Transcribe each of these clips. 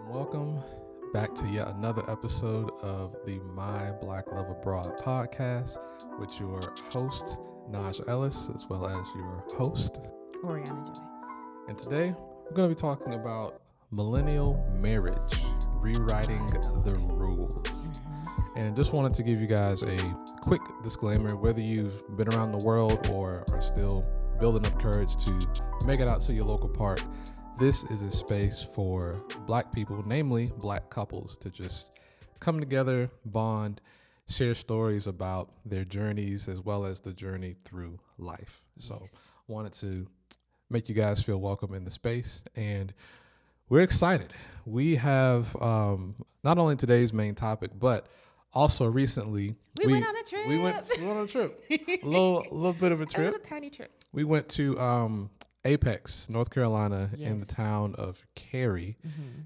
Welcome back to yet another episode of the My Black Love Abroad podcast with your host, Naj Ellis, as well as your host, Oriana Joy. And today we're going to be talking about millennial marriage, rewriting the rules. And just wanted to give you guys a quick disclaimer, whether you've been around the world or are still building up courage to make it out to your local park. This is a space for Black people, namely Black couples, to just come together, bond, share stories about their journeys as well as the journey through life. So wanted to make you guys feel welcome in the space, and we're excited. We have not only today's main topic, but also recently we went on a trip. We went on a trip, a little bit of a trip. It was a tiny trip. We went to Apex, North Carolina, in the town of Cary,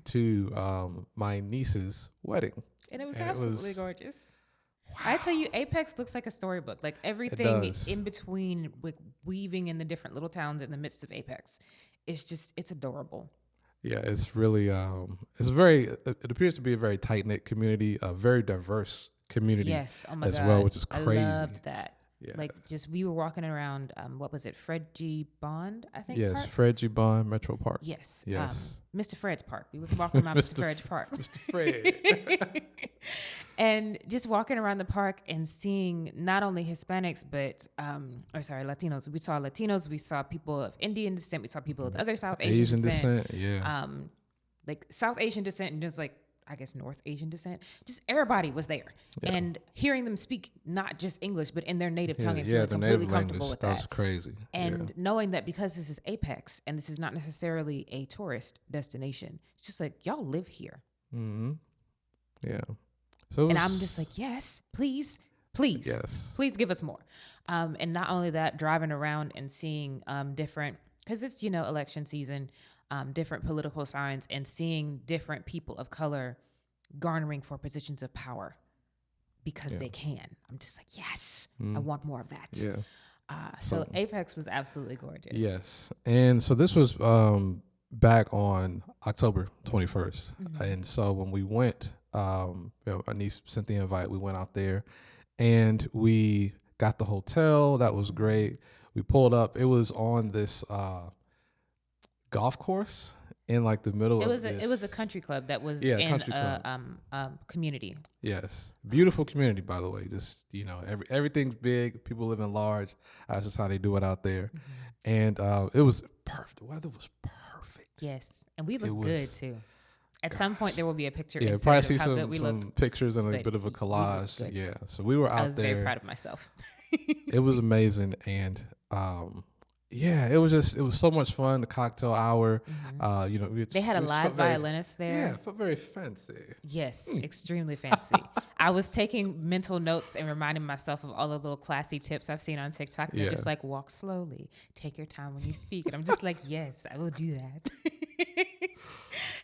to my niece's wedding. And it was absolutely gorgeous. Wow. I tell you, Apex looks like a storybook. Like everything in between, with weaving in the different little towns in the midst of Apex. It's adorable. Yeah, it's really, it appears to be a very tight-knit community, a very diverse community. Yes, oh my as God. well, which is crazy. I loved that. Yeah. Like, we were walking around, what was it, Fred G. Bond, I think? Yes, park? Fred G. Bond Metro Park. Yes. Yes. Mr. Fred's Park. We were walking around Mr. Fred's Park. Mr. Fred. And just walking around the park and seeing not only Hispanics, but, Latinos. We saw Latinos, we saw people of Indian descent, we saw people of other South Asian descent. Yeah. Like South Asian descent and just like, I guess North Asian descent, just everybody was there. Yeah. And hearing them speak not just English, but in their native tongue and feeling completely comfortable with that. That's crazy. And knowing that because this is Apex and this is not necessarily a tourist destination, it's just like, y'all live here. Mm-hmm. Yeah. And I'm just like, yes, please, yes, please give us more. And not only that, driving around and seeing different, because it's, election season, different political signs, and seeing different people of color garnering for positions of power because they can. I'm just like, yes, I want more of that. Yeah. So Apex was absolutely gorgeous. Yes. And so this was back on October 21st. And so when we went, my niece sent the invite. We went out there and we got the hotel. That was great. We pulled up. It was on this golf course in like the middle of it was a country club that was in a community. Yes. Beautiful community, by the way. Just, everything's big. People live in large. That's just how they do it out there. And it was perfect. The weather was perfect. Yes. And we looked good too. At some point there will be a picture. Yeah, probably see some pictures and a bit of a collage. Yeah. So we were out there. I was very proud of myself. It was amazing. And it was so much fun. The cocktail hour, they had a live violinist there. Yeah, it felt very fancy. Yes, extremely fancy. I was taking mental notes and reminding myself of all the little classy tips I've seen on TikTok. They're just like, walk slowly, take your time when you speak. And I'm just like, yes, I will do that.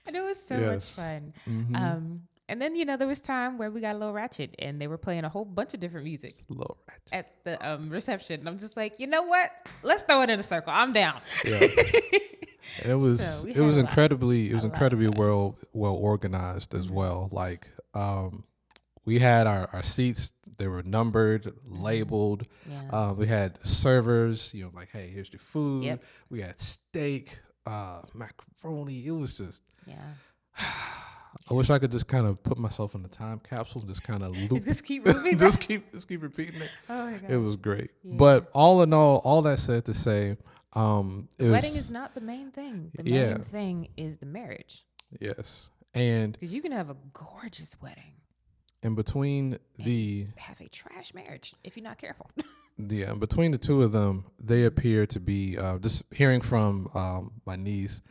And it was so much fun. And then, there was time where we got a little ratchet and they were playing a whole bunch of different music at the reception. And I'm just like, you know what? Let's throw it in a circle. I'm down. Yeah. It was incredibly well organized as well. Like we had our seats, they were numbered, labeled. Yeah. We had servers, like, hey, here's your food. Yep. We had steak, macaroni. It was just I wish I could just kind of put myself in the time capsule and just kind of loop. Just keep moving. just keep repeating it. Oh my God. It was great. Yeah. But all in all that said to say, the wedding is not the main thing. The main thing is the marriage. Yes. And because you can have a gorgeous wedding. And between have a trash marriage if you're not careful. Yeah, between the two of them, they appear to be just hearing from my niece,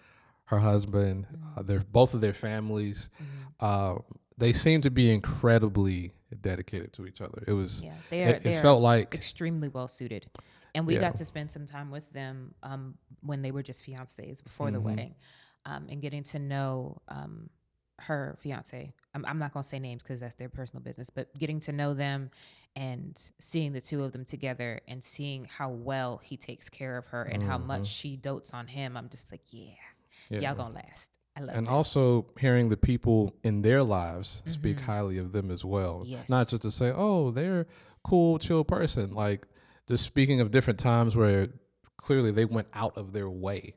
her husband, both of their families. They seem to be incredibly dedicated to each other. It was. Yeah, it felt like extremely well suited, and we got to spend some time with them when they were just fiancés before the wedding, and getting to know her fiance. I'm not going to say names because that's their personal business, but getting to know them and seeing the two of them together and seeing how well he takes care of her and how much she dotes on him. I'm just like, y'all going to last. I love And this. also hearing the people in their lives speak highly of them as well. Yes. Not just to say, oh, they're cool, chill person. Like just speaking of different times where clearly they went out of their way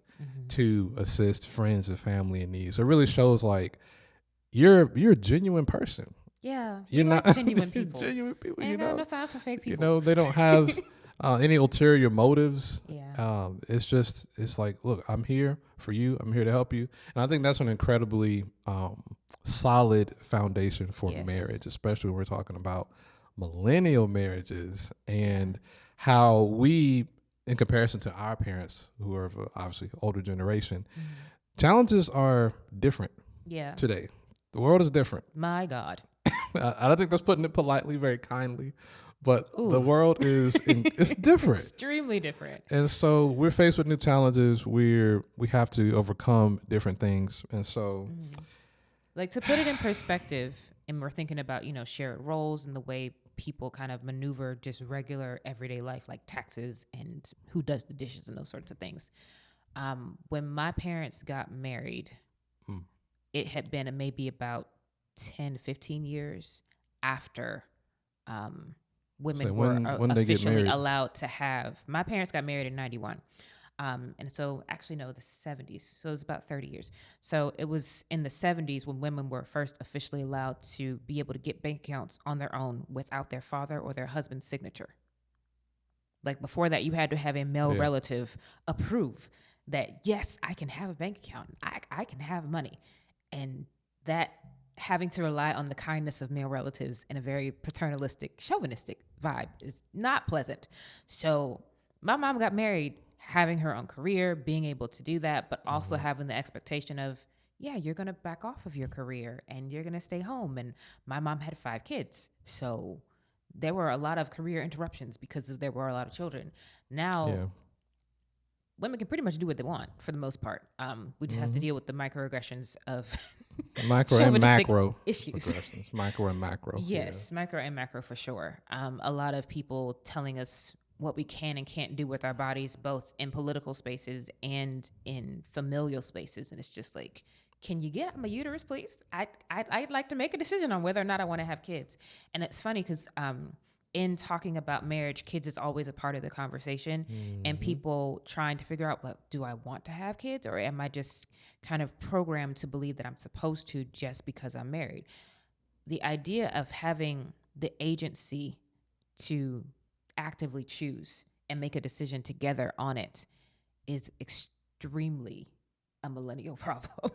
to assist friends and family in need. So it really shows like you're a genuine person. Yeah, You're we not like genuine people. genuine people, Ain't got no time for fake people. they don't have any ulterior motives. Yeah. It's like, look, I'm here for you. I'm here to help you. And I think that's an incredibly solid foundation for Yes. marriage, especially when we're talking about millennial marriages and how we, in comparison to our parents, who are of obviously older generation, challenges are different Yeah. today. The world is different. My God. I don't think that's putting it politely, very kindly, but Ooh. the world is it's different. Extremely different. And so we're faced with new challenges. We have to overcome different things. And so Like, to put it in perspective, and we're thinking about, shared roles and the way people kind of maneuver just regular everyday life, like taxes and who does the dishes and those sorts of things. When my parents got married, it had been maybe about 10, 15 years after women So were when they get officially married? allowed to have. My parents got married in 91. And so actually, no, the 70s. So it was about 30 years. So it was in the 70s when women were first officially allowed to be able to get bank accounts on their own without their father or their husband's signature. Like before that, you had to have a male relative approve that, yes, I can have a bank account. I can have money. And that having to rely on the kindness of male relatives in a very paternalistic, chauvinistic vibe is not pleasant. So my mom got married having her own career, being able to do that, but also having the expectation of, yeah, you're going to back off of your career and you're going to stay home. And my mom had 5 kids. So there were a lot of career interruptions because there were a lot of children. Now, women can pretty much do what they want for the most part. We just have to deal with the microaggressions of micro and macro issues. aggressions. Micro and macro. Yes, micro and macro for sure. A lot of people telling us what we can and can't do with our bodies, both in political spaces and in familial spaces. And it's just like, can you get out my uterus, please? I'd like to make a decision on whether or not I want to have kids. And it's funny because in talking about marriage, kids is always a part of the conversation, and people trying to figure out, like, do I want to have kids, or am I just kind of programmed to believe that I'm supposed to just because I'm married? The idea of having the agency to actively choose and make a decision together on it is extremely a millennial problem.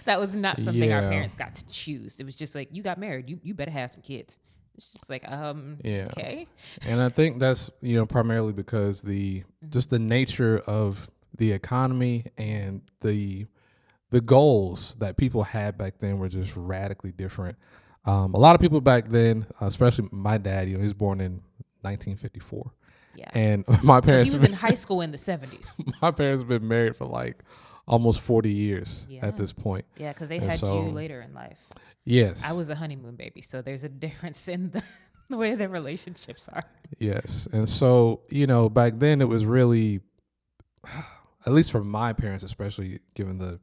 That was not something our parents got to choose. It was just like, you got married, you better have some kids. It's just like, okay. And I think that's, primarily because just the nature of the economy and the goals that people had back then were just radically different. A lot of people back then, especially my dad, he was born in 1954. Yeah. And my parents, so he was in high school in the 70s. My parents have been married for like almost 40 years at this point. Yeah, because they had you later in life. Yes. I was a honeymoon baby, so there's a difference in the way their relationships are. Yes. And so, back then it was really, at least for my parents, especially given the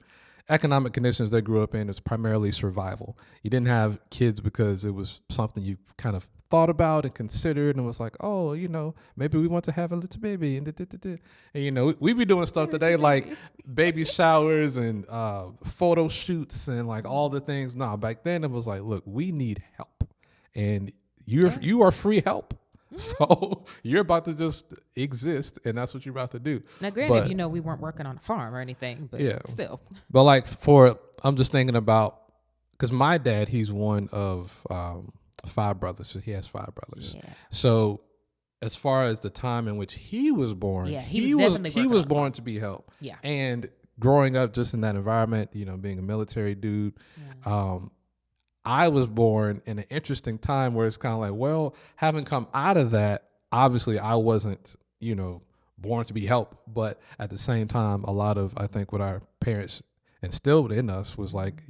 economic conditions they grew up in, it's primarily survival. You didn't have kids because it was something you kind of thought about and considered and was like, oh, maybe we want to have a little baby. And we be doing stuff today like baby showers and photo shoots and like all the things. No, back then it was like, look, we need help. And you are free help. So you're about to just exist, and that's what you're about to do. Now, granted, we weren't working on a farm or anything, but still. But like I'm just thinking about, because my dad, he's one of 5 brothers. So he has 5 brothers. Yeah. So as far as the time in which he was born, he was born to be helped. Yeah. And growing up just in that environment, being a military dude, I was born in an interesting time where it's kind of like, well, having come out of that, obviously I wasn't, born to be helped. But at the same time, a lot of, I think, what our parents instilled in us was like,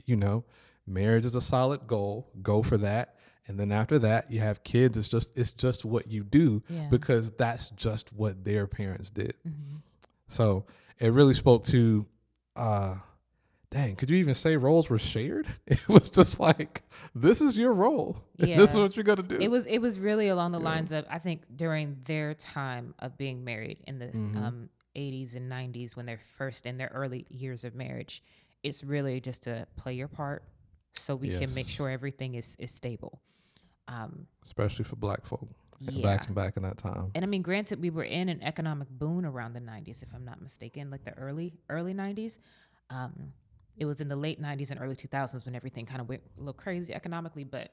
marriage is a solid goal. Go for that. And then after that, you have kids. It's just what you do because that's just what their parents did. Mm-hmm. So it really spoke to dang, could you even say roles were shared? It was just like, this is your role. Yeah. This is what you're gonna do. It was really along the lines of, I think during their time of being married in the 80s and 90s, when they're first in their early years of marriage, it's really just to play your part so we can make sure everything is stable. Especially for black folk. Yeah. Back in that time. And I mean, granted, we were in an economic boom around the 90s, if I'm not mistaken, like the early 90s. It was in the late 90s and early 2000s when everything kind of went a little crazy economically, but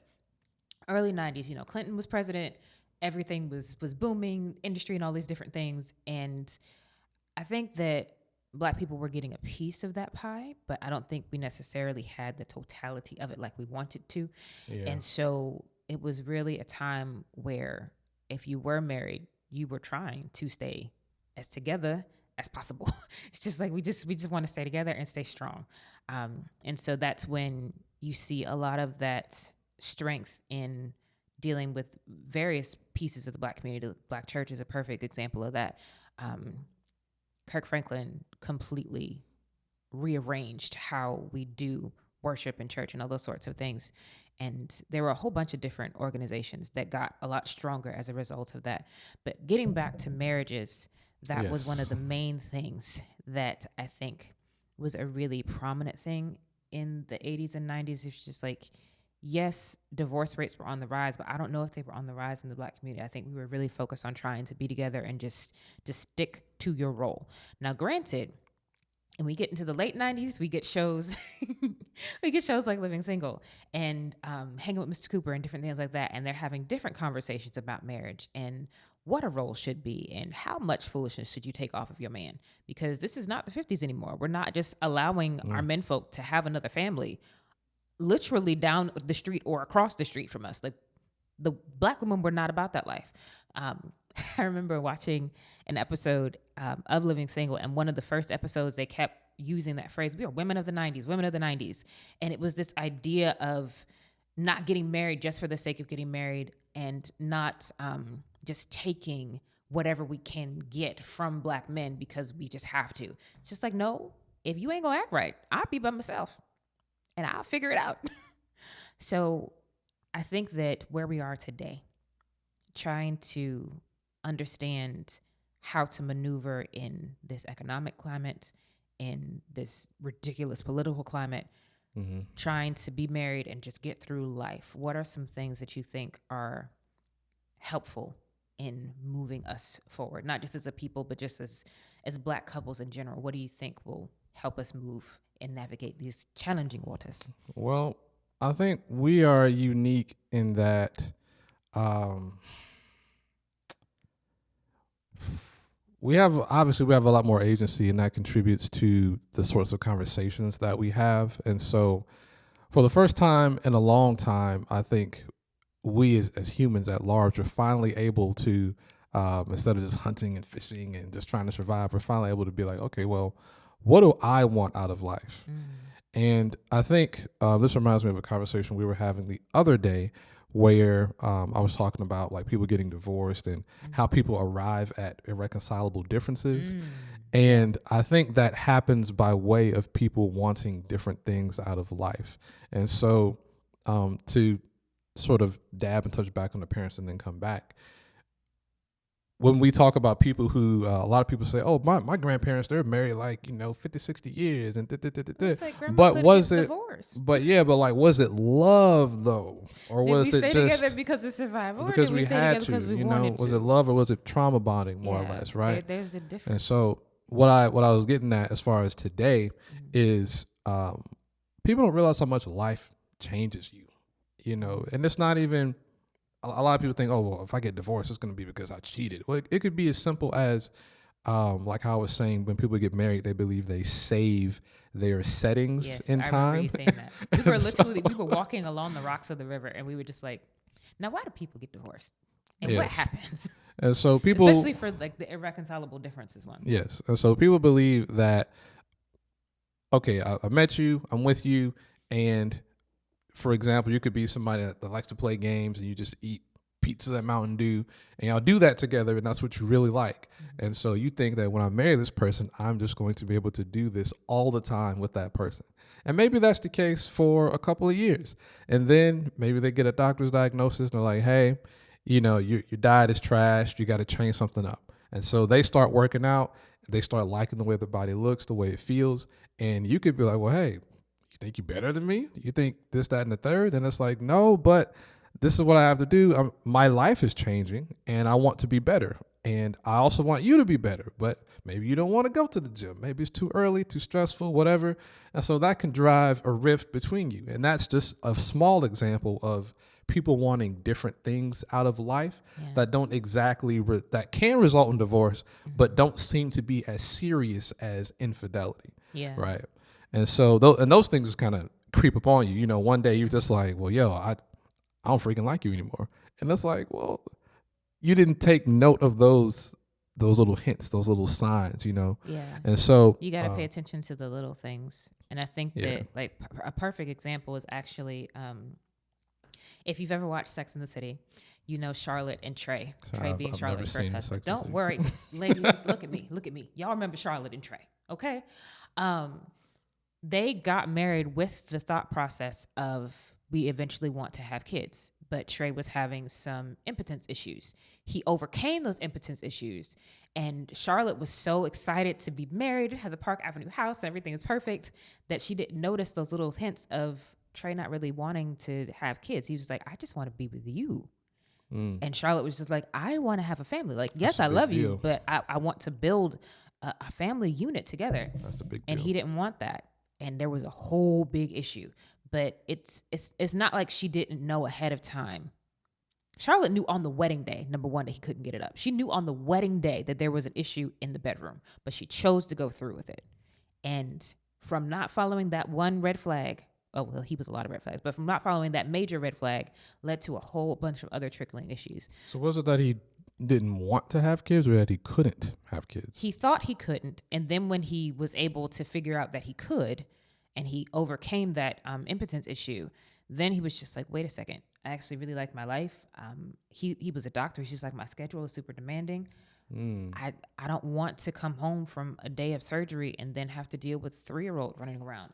early 90s, you know, Clinton was president, everything was booming, industry and all these different things. And I think that Black people were getting a piece of that pie, but I don't think we necessarily had the totality of it like we wanted to. Yeah. And so it was really a time where if you were married, you were trying to stay as together as possible. It's just like we just want to stay together and stay strong. And so that's when you see a lot of that strength in dealing with various pieces of the Black community. The Black church is a perfect example of that. Kirk Franklin completely rearranged how we do worship in church and all those sorts of things. And there were a whole bunch of different organizations that got a lot stronger as a result of that. But getting back to marriages, that was one of the main things that I think was a really prominent thing in the 80s and 90s. It's just like, yes, divorce rates were on the rise, but I don't know if they were on the rise in the Black community. I think we were really focused on trying to be together and just stick to your role. Now, granted, and we get into the late 90s, we get shows like Living Single and Hanging with Mr. Cooper and different things like that. And they're having different conversations about marriage and what a role should be and how much foolishness should you take off of your man. Because this is not the 50s anymore. We're not just allowing our menfolk to have another family literally down the street or across the street from us. Like, the Black women were not about that life. I remember watching an episode of Living Single, and one of the first episodes, they kept using that phrase, we are women of the 90s, women of the 90s. And it was this idea of not getting married just for the sake of getting married and not just taking whatever we can get from Black men because we just have to. It's just like, no, if you ain't gonna act right, I'll be by myself and I'll figure it out. So I think that where we are today, trying to understand how to maneuver in this economic climate, in this ridiculous political climate, trying to be married and just get through life. What are some things that you think are helpful in moving us forward? Not just as a people, but just as Black couples in general. What do you think will help us move and navigate these challenging waters? Well, I think we are unique in that we have a lot more agency, and that contributes to the sorts of conversations that we have. And so for the first time in a long time, I think we as humans at large are finally able to, instead of just hunting and fishing and just trying to survive, we're finally able to be like, okay, well, what do I want out of life? And I think this reminds me of a conversation we were having the other day where I was talking about like people getting divorced and how people arrive at irreconcilable differences. And I think that happens by way of people wanting different things out of life. And so to sort of dab and touch back on the parents and then come back, when we talk about people who, a lot of people say, oh, my grandparents, they're married like, 50, 60 years. And but was it, divorced. But like, was it love though? Or was it just together because of survival? Because we had to, was it love or was it trauma bonding more or less, right? There's a difference. And so what I was getting at as far as today is people don't realize how much life changes you, and it's not even, a lot of people think, oh, well, if I get divorced, it's going to be because I cheated. Well, it could be as simple as, like how I was saying, when people get married, they believe they save their settings in time. I remember you saying that. We were walking along the rocks of the river, and we were just like, now why do people get divorced? And what happens? And so people, especially for like the irreconcilable differences one. Yes. And so people believe that, okay, I met you, I'm with you, and for example, you could be somebody that likes to play games and you just eat pizza and Mountain Dew, and y'all do that together, and that's what you really like. And so you think that when I marry this person, I'm just going to be able to do this all the time with that person. And maybe that's the case for a couple of years. And then maybe they get a doctor's diagnosis and they're like, hey, your diet is trashed. You got to change something up. And so they start working out. They start liking the way the body looks, the way it feels. And you could be like, well, hey, you think you're better than me? You think this, that, and the third? And it's like, no, but this is what I have to do. My life is changing and I want to be better. And I also want you to be better, but maybe you don't want to go to the gym. Maybe it's too early, too stressful, whatever. And so that can drive a rift between you. And that's just a small example of people wanting different things out of life that don't exactly, that can result in divorce, but don't seem to be as serious as infidelity. Yeah. Right. And so those things just kind of creep upon you. One day you're just like, well, I don't freaking like you anymore. And it's like, well, you didn't take note of those little hints, those little signs, Yeah. And so you got to pay attention to the little things. And I think that like a perfect example is actually, if you've ever watched Sex and the City, Charlotte and Trey. Trey being I've Charlotte's never first seen husband. Sex and the Don't City. worry, ladies. Look at me. Y'all remember Charlotte and Trey, okay? They got married with the thought process of we eventually want to have kids, but Trey was having some impotence issues. He overcame those impotence issues, and Charlotte was so excited to be married, have the Park Avenue house, everything is perfect, that she didn't notice those little hints of Trey not really wanting to have kids. He was like, I just want to be with you. And Charlotte was just like, I want to have a family. Like, yes, I love you, but I want to build a family unit together. That's a big deal. And he didn't want that. And there was a whole big issue. But it's not like she didn't know ahead of time. Charlotte knew on the wedding day, number one, that he couldn't get it up. She knew on the wedding day that there was an issue in the bedroom, but she chose to go through with it. And from not following that one red flag, he was a lot of red flags, but from not following that major red flag led to a whole bunch of other trickling issues. So was it that he didn't want to have kids or that he couldn't have kids? He thought he couldn't. And then when he was able to figure out that he could, and he overcame that impotence issue, then he was just like, wait a second, I actually really like my life. He was a doctor. He's just like, my schedule is super demanding. I don't want to come home from a day of surgery and then have to deal with a 3-year-old running around.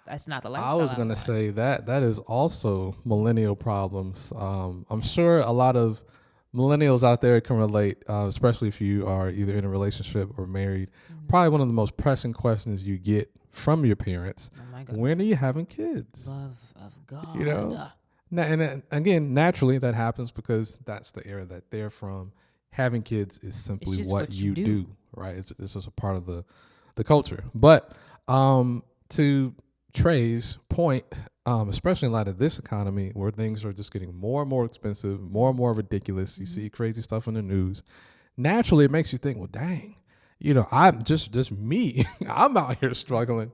That's not the lifestyle. I was going to say that is also millennial problems. I'm sure a lot of millennials out there can relate, especially if you are either in a relationship or married. Probably one of the most pressing questions you get from your parents. Oh my God. When are you having kids? Love of God. And again, naturally that happens because that's the era that they're from. Having kids is simply what you do, right? It's just a part of the culture. But to Trey's point, especially in light of this economy where things are just getting more and more expensive, more and more ridiculous. You see crazy stuff in the news. Naturally, it makes you think, well, dang, I'm just me. I'm out here struggling.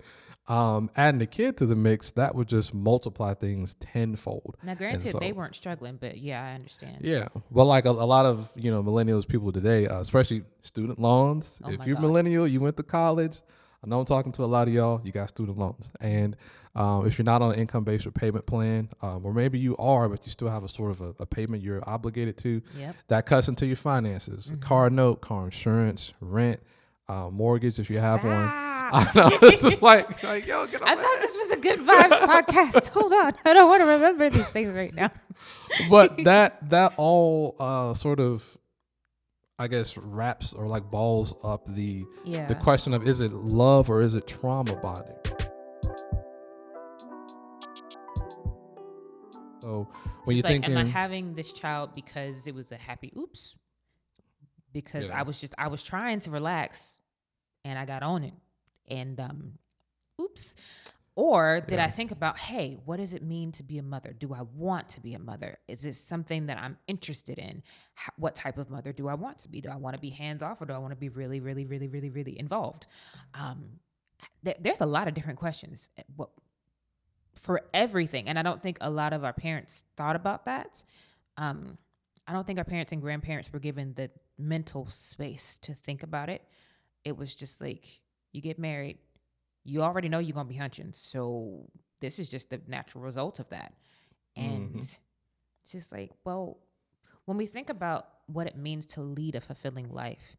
Adding a kid to the mix, that would just multiply things tenfold. Now, granted, they weren't struggling, but yeah, I understand. Yeah. Well, like a lot of, millennials people today, especially student loans. If you're millennial, you went to college. I know I'm talking to a lot of y'all. You got student loans. And if you're not on an income-based repayment plan, or maybe you are, but you still have a sort of a payment you're obligated to, that cuts into your finances. Car note, car insurance, rent, mortgage if you have one. I know. It's just like yo, get on. I thought this was a good vibes podcast. Hold on. I don't want to remember these things right now. But that all sort of, I guess, wraps or like balls up the question of, is it love or is it trauma bonding? So when you think, am I having this child because it was a happy oops? Because I was trying to relax and I got on it. And oops. Or did I think about, hey, what does it mean to be a mother? Do I want to be a mother? Is this something that I'm interested in? What type of mother do I want to be? Do I want to be hands off or do I want to be really, really, really, really, really involved? There's a lot of different questions for everything. And I don't think a lot of our parents thought about that. I don't think our parents and grandparents were given the mental space to think about it. It was just like, you get married, you already know you're going to be hunching. So this is just the natural result of that. And it's just like, well, when we think about what it means to lead a fulfilling life,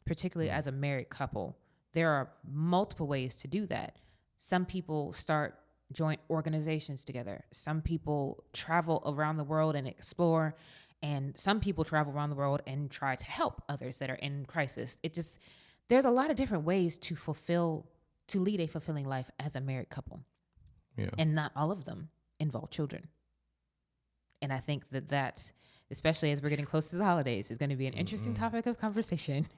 particularly as a married couple, there are multiple ways to do that. Some people start joint organizations together. Some people travel around the world and explore, and some people travel around the world and try to help others that are in crisis. There's a lot of different ways to lead a fulfilling life as a married couple. Yeah. And not all of them involve children. And I think that especially as we're getting close to the holidays, is going to be an interesting topic of conversation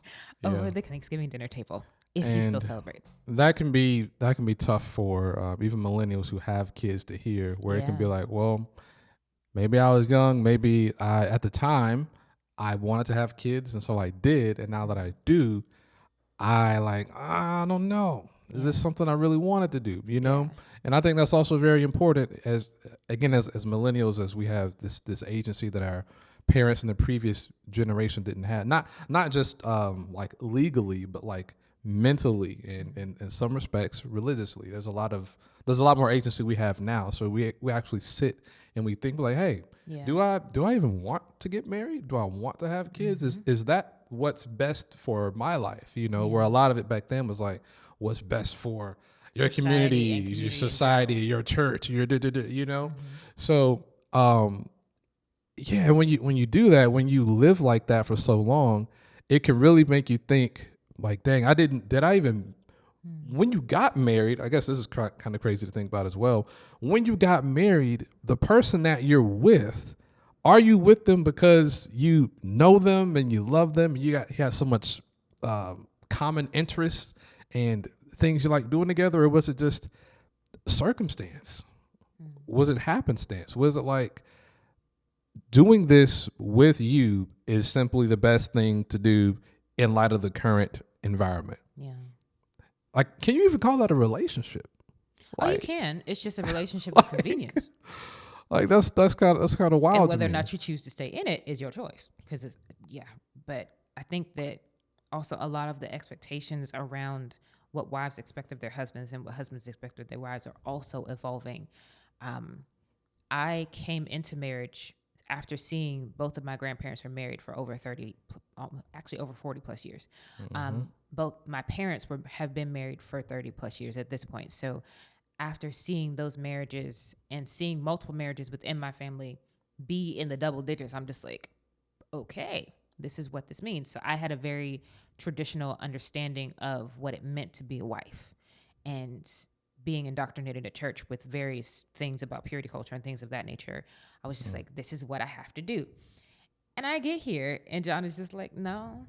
over the Thanksgiving dinner table, if you still celebrate. That can be tough for even millennials who have kids to hear, where it can be like, well, maybe I was young, maybe at the time I wanted to have kids, and so I did, and now that I do, I don't know. Is this something I really wanted to do? You know? And I think that's also very important as millennials, as we have this agency that our parents in the previous generation didn't have. Not just like legally, but like mentally and in some respects religiously. There's a lot more agency we have now. So we actually sit and we think like, hey, do I even want to get married? Do I want to have kids? Is that what's best for my life? You know, where a lot of it back then was like, what's best for your community, your society, your church, your you know? So when you do that, when you live like that for so long, it can really make you think like, dang, when you got married, I guess this is kind of crazy to think about as well. When you got married, the person that you're with, are you with them because you know them and you love them and you have so much common interests and things you like doing together, or was it just circumstance? Was it happenstance? Was it like doing this with you is simply the best thing to do in light of the current environment? Yeah. Like, can you even call that a relationship? You can. It's just a relationship of convenience. Like that's kind of wild. And whether to or me. not you choose to stay in it is your choice. Because but I think that also a lot of the expectations around what wives expect of their husbands and what husbands expect of their wives are also evolving. I came into marriage after seeing both of my grandparents were married for over 30, actually over 40 plus years. Both my parents have been married for 30 plus years at this point. So after seeing those marriages and seeing multiple marriages within my family be in the double digits, I'm just like, okay, this is what this means. So I had a very traditional understanding of what it meant to be a wife, and being indoctrinated at church with various things about purity culture and things of that nature. I was just like, this is what I have to do. And I get here and John is just like, no,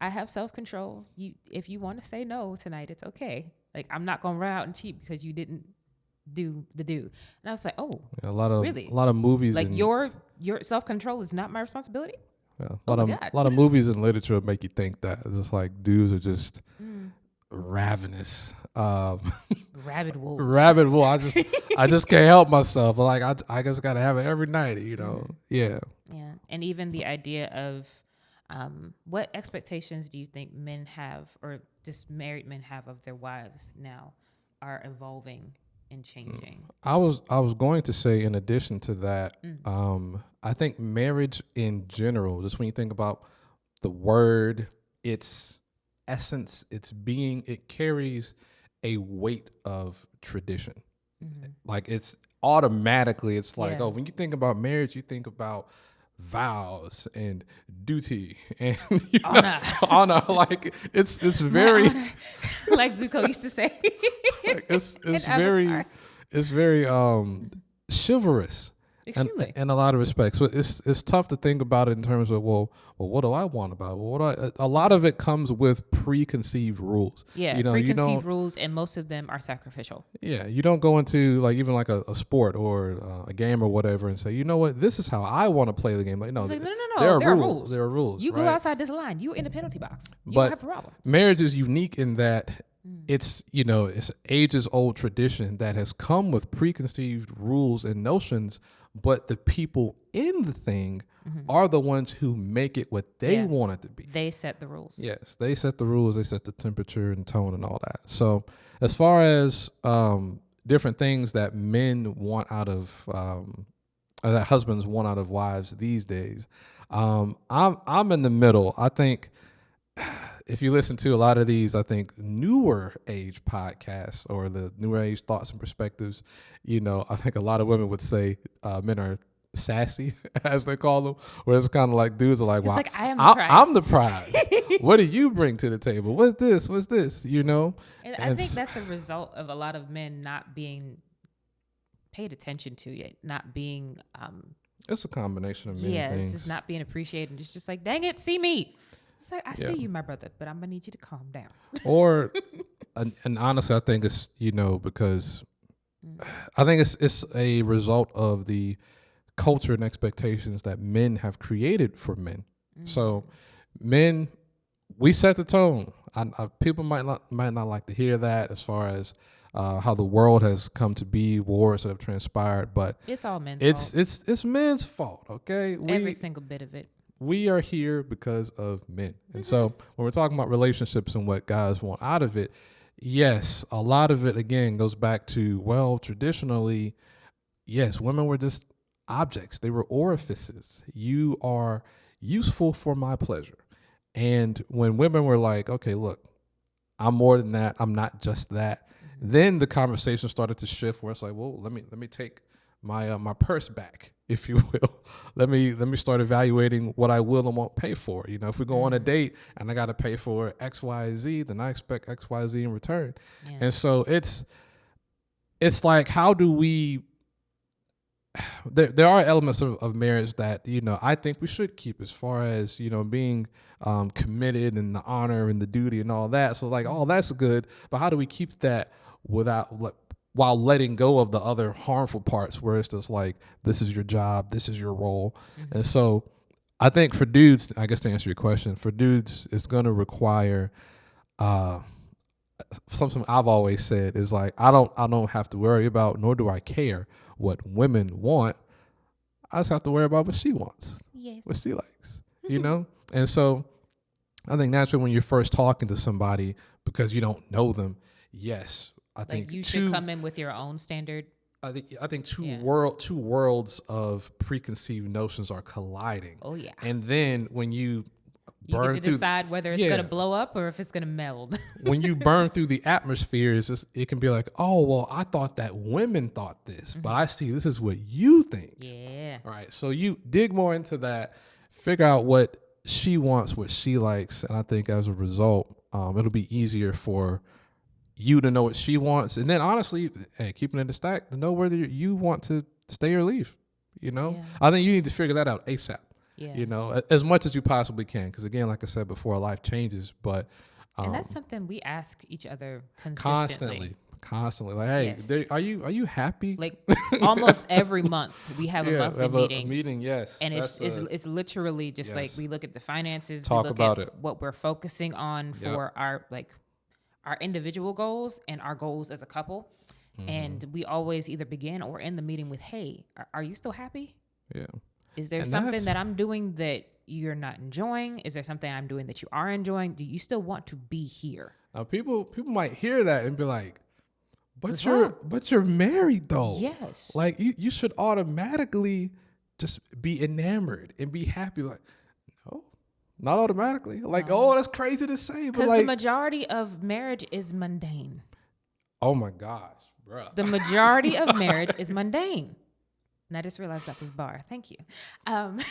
I have self-control. If you want to say no tonight, it's okay. Like, I'm not going to run out and cheat because you didn't do the do. And I was like, oh, a lot of movies. Like your self-control is not my responsibility. Yeah, a lot of movies and literature make you think that it's just like dudes are just ravenous, rabid wolves. Rabid wolf. I just can't help myself. Like I just gotta have it every night. You know. Yeah. Yeah, and even the idea of what expectations do you think men have, or just married men have, of their wives now are evolving and changing? I was going to say, in addition to that, I think marriage in general, just when you think about the word, its essence, its being, it carries a weight of tradition. Like it's automatically, it's like, oh, when you think about marriage, you think about vows and duty and honor. Like it's very like Zuko used to say. Like it's very chivalrous in a lot of respects. So it's tough to think about it in terms of well what do I want about it? A lot of it comes with preconceived rules. Yeah, preconceived rules, and most of them are sacrificial. Yeah, you don't go into like even like a sport or a game or whatever and say, you know what, this is how I want to play the game. Like no, there are rules. There are rules. You go outside this line, you in the penalty box. You don't have a problem. Marriage is unique in that it's it's ages old tradition that has come with preconceived rules and notions, but the people in the thing are the ones who make it what they want it to be. They set the rules. Yes, they set the rules. They set the temperature and tone and all that. So as far as different things that men want out of, that husbands want out of wives these days, I'm in the middle. I think if you listen to a lot of these, I think newer age podcasts or the newer age thoughts and perspectives, I think a lot of women would say men are sassy, as they call them, where it's kind of like dudes are like, It's well, like, I am the prize. I'm the prize. What do you bring to the table? What's this? What's this? And I think that's a result of a lot of men not being paid attention to yet, not being it's a combination of many things. It's just not being appreciated. It's just like, dang it, see me. It's like, I see you, my brother, but I'm gonna need you to calm down. Or and honestly, I think it's because I think it's a result of the culture and expectations that men have created for men. So men, we set the tone. People might not like to hear that as far as how the world has come to be, wars that have transpired, but it's all men's fault. It's men's fault, okay? Every single bit of it. We are here because of men. And so when we're talking about relationships and what guys want out of it, yes, a lot of it, again, goes back to, well, traditionally, yes, women were just objects. They were orifices. You are useful for my pleasure. And when women were like, okay, look, I'm more than that. I'm not just that. Then the conversation started to shift where it's like, well, let me take my my purse back, if you will. Let me start evaluating what I will and won't pay for. If we go on a date and I got to pay for X, Y, Z, then I expect X, Y, Z in return. Yeah. And so it's like, how do we? There are elements of marriage that I think we should keep, as far as being committed and the honor and the duty and all that. So like, oh, that's good, but how do we keep that while letting go of the other harmful parts, where it's just like, this is your job, this is your role. And so I think for dudes, I guess to answer your question, for dudes, it's going to require something I've always said is like, I don't have to worry about, nor do I care what women want. I just have to worry about what she wants, what she likes, And so I think naturally when you're first talking to somebody, because you don't know them, yes, I think you should come in with your own standard. I think two worlds of preconceived notions are colliding. Oh yeah. And then when you get to decide whether it's going to blow up or if it's going to meld. When you burn through the atmosphere, it can be like, oh, well, I thought that women thought this, but I see this is what you think. Yeah. All right. So you dig more into that, figure out what she wants, what she likes. And I think as a result, it'll be easier for you to know what she wants. And then honestly, keeping it a stack, to know whether you want to stay or leave. I think you need to figure that out ASAP. Yeah. As much as you possibly can. Because again, like I said before, life changes. But and that's something we ask each other consistently. Constantly. Like, hey, are you happy? Like almost every month we have a monthly meeting. A meeting, yes. And it's literally just like, we look at the finances, talk we look about at what we're focusing on for our individual goals and our goals as a couple. And we always either begin or end the meeting with, hey, are you still happy? Yeah. Is there something that I'm doing that you're not enjoying? Is there something I'm doing that you are enjoying? Do you still want to be here? Now, people might hear that and be like, but you're married though. Yes. Like you should automatically just be enamored and be happy. Like, no, not automatically. Like, oh, that's crazy to say. Because the majority of marriage is mundane. Oh my gosh, bro. The majority of marriage is mundane. And I just realized that was bar. Thank you. But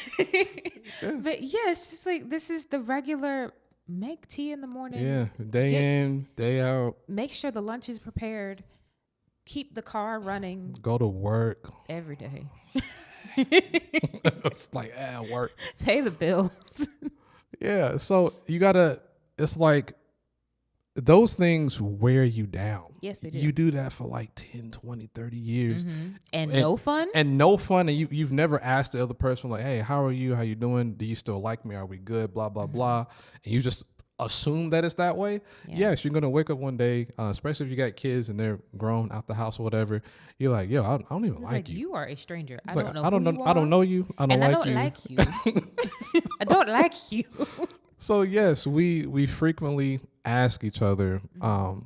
it's just like, this is the regular, make tea in the morning. Yeah, day in, day out. Make sure the lunch is prepared. Keep the car running. Go to work. Every day. It's like, work. Pay the bills. Yeah, so it's like, those things wear you down. Yes, they do. You do that for like 10, 20, 30 years. And no fun? And no fun. And you've never asked the other person, like, hey, how are you? How you doing? Do you still like me? Are we good? Blah, blah, blah. And you just assume that it's that way. Yeah. Yes, you're going to wake up one day, especially if you got kids and they're grown out the house or whatever. You're like, yo, I don't even like you. You are a stranger. I don't know I don't know. I don't know you. I don't like you. I don't like you. So yes, we frequently ask each other.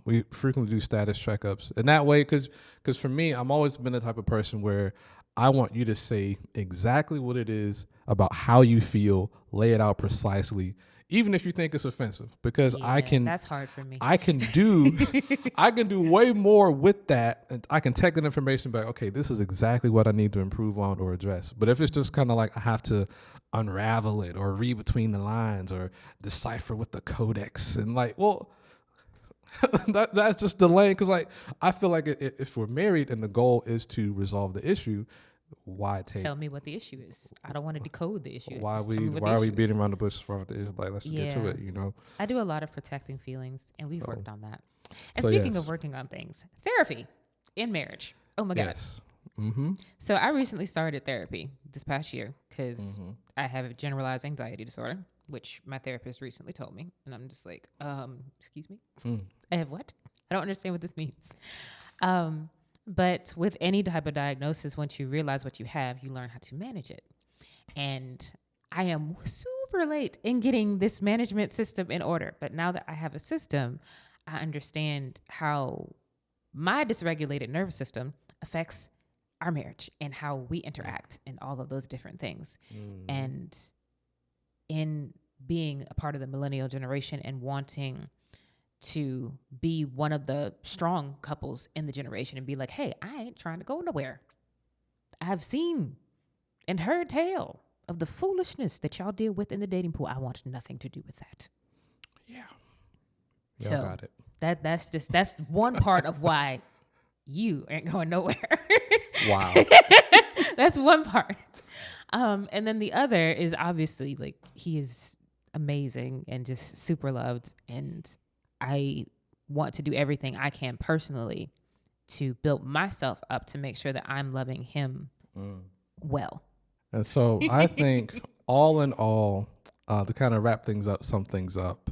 We frequently do status checkups, and that way, because for me, I'm always been the type of person where I want you to say exactly what it is about how you feel, lay it out precisely, even if you think it's offensive, because that's hard for me. I can do way more with that. And I can take that information back. Okay, this is exactly what I need to improve on or address. But if it's just kind of like I have to unravel it or read between the lines or decipher with the codex and like, well, that's just delaying, because like I feel like if we're married and the goal is to resolve the issue, why tell me what the issue is? I don't want to decode the issue. Why are we beating around the bush for the issue? Like, let's get to it. I do a lot of protecting feelings, and we've worked on that. And speaking of working on things, therapy in marriage. Oh my God. Yes. Mm-hmm. So I recently started therapy this past year because I have a generalized anxiety disorder, which my therapist recently told me. And I'm just like, excuse me? I have what? I don't understand what this means. But with any type of diagnosis, once you realize what you have, you learn how to manage it. And I am super late in getting this management system in order. But now that I have a system, I understand how my dysregulated nervous system affects our marriage and how we interact and all of those different things. And in being a part of the millennial generation and wanting to be one of the strong couples in the generation and be like, hey, I ain't trying to go nowhere. I've seen and heard tale of the foolishness that y'all deal with in the dating pool. I want nothing to do with that. Yeah. So got it. That's one part of why you ain't going nowhere. Wow. That's one part. And then the other is obviously like he is amazing and just super loved, and I want to do everything I can personally to build myself up to make sure that I'm loving him well. And so I think all in all, to kind of wrap some things up,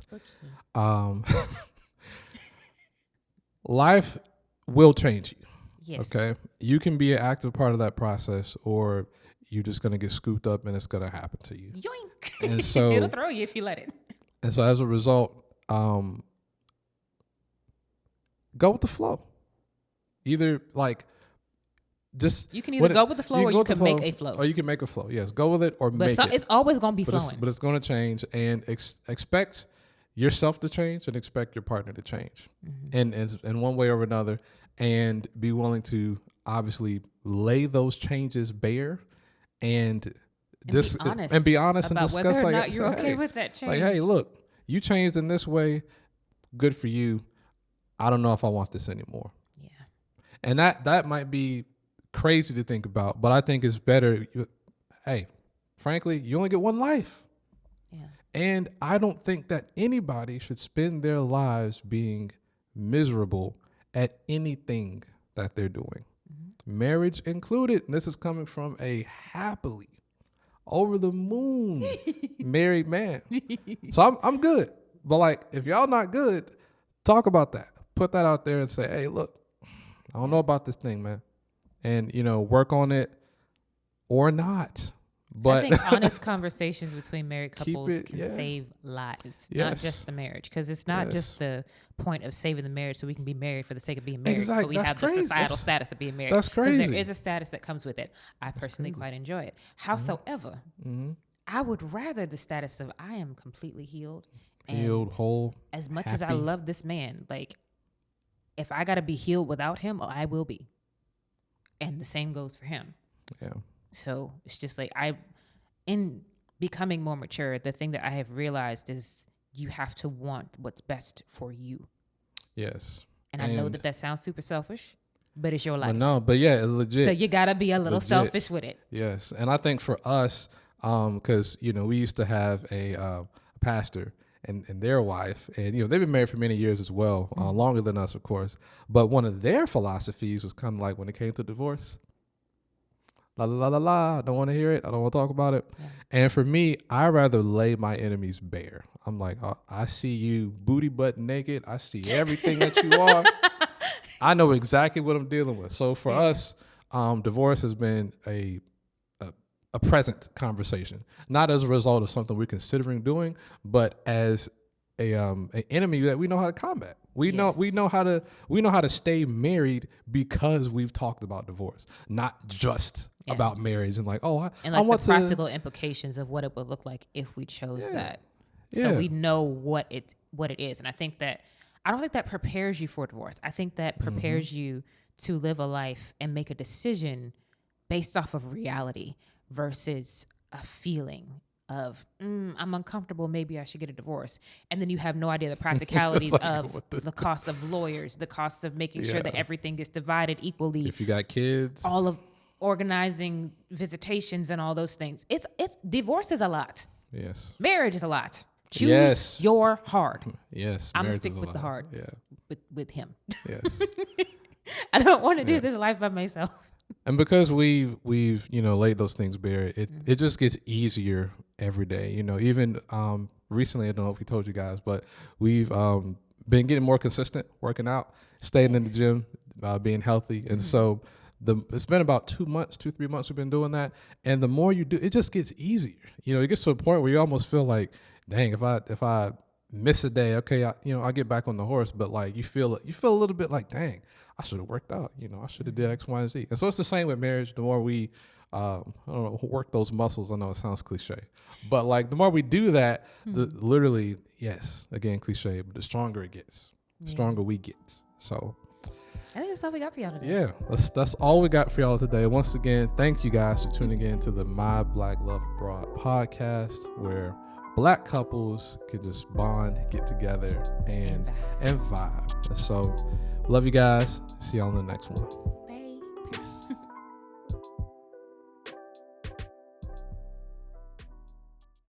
life will change you. Yes. Okay. You can be an active part of that process, or you're just going to get scooped up and it's going to happen to you. Yoink. And so it'll throw you if you let it. And so as a result, go with the flow. Either like just you can either go with the flow or you can make a flow. Or you can make a flow. Yes, go with it or make it. It's always going to be flowing. But it's going to change, and expect yourself to change and expect your partner to change in one way or another, and be willing to obviously lay those changes bare and be honest and about discuss whether or like, not you're okay with that change. Like, hey, look, you changed in this way. Good for you. I don't know if I want this anymore. Yeah. And that might be crazy to think about, but I think it's better. Hey, frankly, you only get one life. Yeah. And I don't think that anybody should spend their lives being miserable at anything that they're doing. Marriage included. And this is coming from a happily over the moon married man. So I'm good. But like, if y'all not good, talk about that. Put that out there and say, hey, look, I don't know about this thing, man. And, work on it or not. But I think honest conversations between married couples can save lives, not just the marriage. Because it's not just the point of saving the marriage so we can be married for the sake of being married. Exactly. So we have the societal status of being married. That's crazy. Because there is a status that comes with it. I personally quite enjoy it. Howsoever, I would rather the status of I am completely healed, whole, as much happy. as I love this man, like if I got to be healed without him, I will be. And the same goes for him. Yeah. So it's just like in becoming more mature, the thing that I have realized is you have to want what's best for you. Yes. And I know that sounds super selfish, but it's your life. But yeah, legit. So you got to be a little selfish with it. Yes. And I think for us, because, we used to have a pastor and their wife, and, they've been married for many years as well, longer than us, of course. But one of their philosophies was kind of like when it came to divorce, la, la, la, la, la, I don't want to hear it. I don't want to talk about it. Yeah. And for me, I rather lay my enemies bare. I'm like, I see you booty butt naked. I see everything that you are. I know exactly what I'm dealing with. So for us, divorce has been a present conversation, not as a result of something we're considering doing, but as an enemy that we know how to combat. We know how to stay married because we've talked about divorce, not just about marriage and like, I want the practical implications of what it would look like if we chose that. So we know what it is. And I don't think that prepares you for divorce. I think that prepares you to live a life and make a decision based off of reality versus a feeling of I'm uncomfortable, maybe I should get a divorce. And then you have no idea the practicalities of the cost of lawyers, the cost of making sure that everything gets divided equally. If you got kids, all of organizing visitations and all those things. It's divorce is a lot. Yes. Marriage is a lot. Choose your hard. Yes. I'm stick with the hard. Yeah. With him. Yes. I don't want to do this life by myself. And because we've laid those things bare, it just gets easier every day. Even recently, I don't know if we told you guys, but we've been getting more consistent, working out, staying in the gym, being healthy. And so it's been about 2 months, 3 months we've been doing that. And the more you do, it just gets easier. It gets to a point where you almost feel like, dang, if I miss a day, okay, I get back on the horse, but like you feel a little bit like, dang, I should have worked out, I should have did X, Y, and Z. And so it's the same with marriage. The more we work those muscles, I know it sounds cliche, but like the more we do that, literally, yes, again, cliche, but the stronger it gets, the stronger we get. So I think that's all we got for y'all today. Yeah, that's all we got for y'all today. Once again, thank you guys for tuning in to the My Black Love Abroad podcast, where Black couples can just bond, get together, and vibe. So, love you guys. See y'all on the next one.